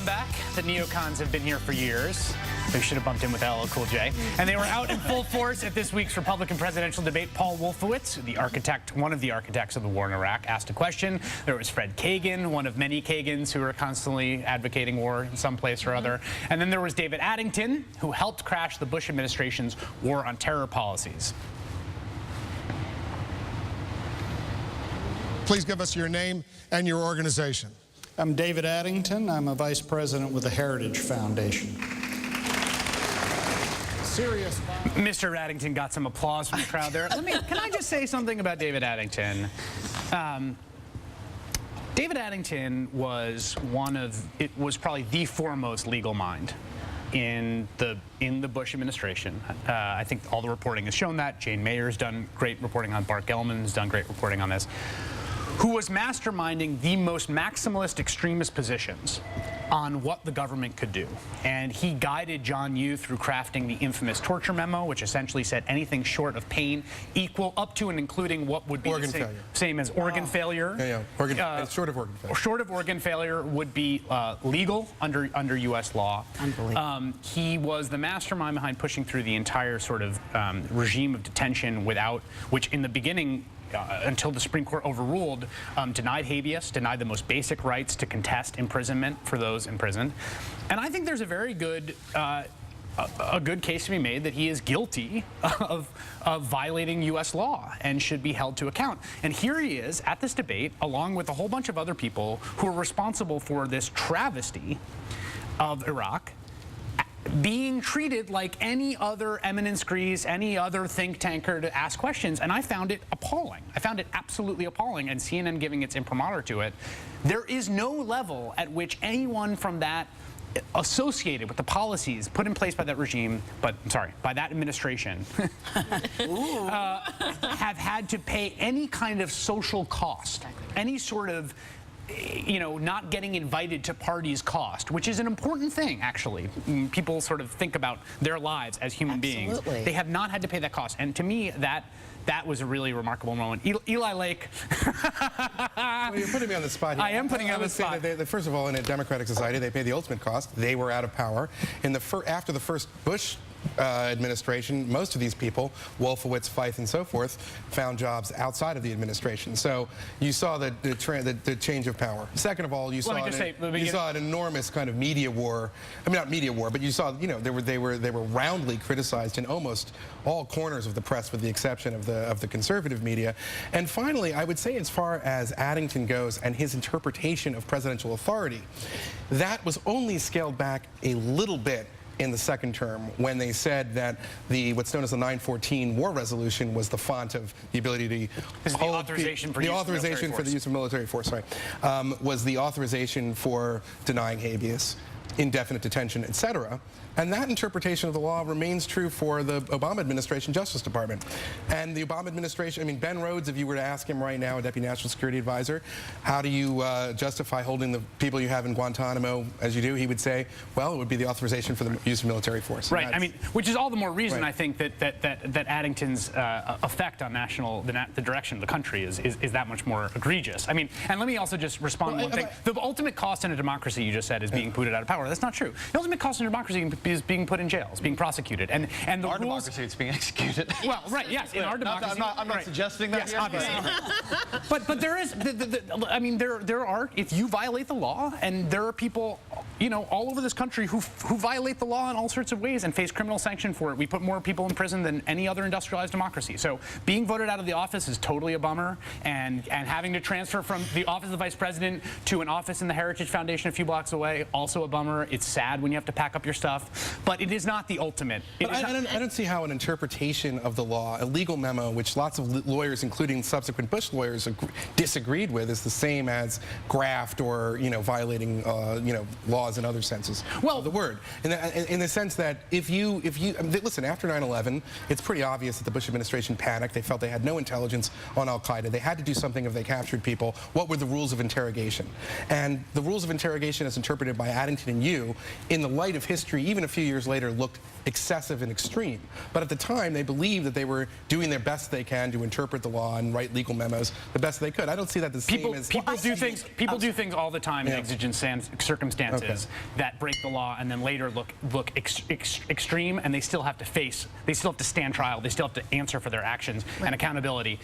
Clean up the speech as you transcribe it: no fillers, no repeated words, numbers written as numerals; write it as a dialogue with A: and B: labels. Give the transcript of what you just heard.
A: back. The neocons have been here for years. They should have bumped in with LL Cool J. And they were out in full force at this week's Republican presidential debate. Paul Wolfowitz, one of the architects of the war in Iraq, asked a question. There was Fred Kagan, one of many Kagans who are constantly advocating war in some place or other. And then there was David Addington, who helped crash the Bush administration's war on terror policies.
B: Please give us your name and your organization.
C: I'm David Addington. I'm a vice president with the Heritage Foundation.
B: Serious.
A: Mr. Addington got some applause from the crowd there. Can I just say something about David Addington? David Addington was probably the foremost legal mind in the Bush administration. I think all the reporting has shown that. Jane Mayer's done great reporting on Bart Gellman's done great reporting on this. Who was masterminding the most maximalist extremist positions on what the government could do. And he guided John Yoo through crafting the infamous torture memo, which essentially said anything short of pain equal up to and including what would be the same as organ failure.
D: Short of organ failure.
A: Short of organ failure would be legal under U.S. law.
E: Unbelievable.
A: He was the mastermind behind pushing through the entire sort of regime of detention which in the beginning, until the Supreme Court overruled, denied habeas, denied the most basic rights to contest imprisonment for those imprisoned. And I think there's a very good, a good case to be made that he is guilty of violating U.S. law and should be held to account. And here he is at this debate, along with a whole bunch of other people who are responsible for this travesty of Iraq, being treated like any other eminence grise, any other think tanker to ask questions, and I found it appalling. I found it absolutely appalling, and CNN giving its imprimatur to it. There is no level at which anyone from that associated with the policies put in place by that regime, by that administration, have had to pay any kind of social cost, any sort of not getting invited to parties cost, which is an important thing, actually. People sort of think about their lives as human beings. They have not had to pay that cost. And to me, that was a really remarkable moment. Eli Lake.
D: Well, you're putting me on the spot here.
A: I am putting you on the spot.
D: First of all, in a democratic society, they pay the ultimate cost. They were out of power. After the first Bush administration, most of these people, Wolfowitz, Feith, and so forth, found jobs outside of the administration. So you saw the change of power. Second of all, you saw an enormous kind of media war. I mean, not media war, but you saw, they were roundly criticized in almost all corners of the press, with the exception of the conservative media. And finally, I would say, as far as Addington goes and his interpretation of presidential authority, that was only scaled back a little bit in the second term, when they said that what's known as the 914 war resolution was the font of the ability to
A: hold the authorization for
D: the use of military force. Was the authorization for denying habeas, indefinite detention, etc. And that interpretation of the law remains true for the Obama administration Justice Department. And the Obama administration, I mean, Ben Rhodes, if you were to ask him right now, a Deputy National Security Advisor, how do you justify holding the people you have in Guantanamo as you do, he would say, well, it would be the authorization for the use of military force.
A: Right. I mean, which is all the more reason, I think, that Addington's effect on the direction of the country is that much more egregious. I mean, and let me also just respond to one thing. The ultimate cost in a democracy, you just said, is being booted out of power. That's not true. The ultimate cost in a democracy is being put in jails, being prosecuted, and the
F: our democracy, it's being executed.
A: Well, right, yes, in our democracy.
F: I'm not suggesting that.
A: Yes, obviously. but there is, I mean, there are, if you violate the law, and there are people, all over this country who violate the law in all sorts of ways and face criminal sanction for it. We put more people in prison than any other industrialized democracy. So being voted out of the office is totally a bummer, and having to transfer from the office of vice president to an office in the Heritage Foundation a few blocks away, also a bummer. It's sad when you have to pack up your stuff, but it is not the ultimate.
D: I don't see how an interpretation of the law, a legal memo, which lots of lawyers, including subsequent Bush lawyers, disagreed with, is the same as graft or violating laws in other senses of the word. In the sense that if you listen, after 9/11, it's pretty obvious that the Bush administration panicked. They felt they had no intelligence on Al-Qaeda. They had to do something if they captured people. What were the rules of interrogation? And the rules of interrogation, as interpreted by Addington and you, in the light of history, even a few years later, looked excessive and extreme. But at the time, they believed that they were doing their best they can to interpret the law and write legal memos the best they could. I don't see that the same as...
A: People do things all the time in exigent circumstances that break the law and then later look extreme, and they still have to stand trial. They still have to answer for their actions and accountability.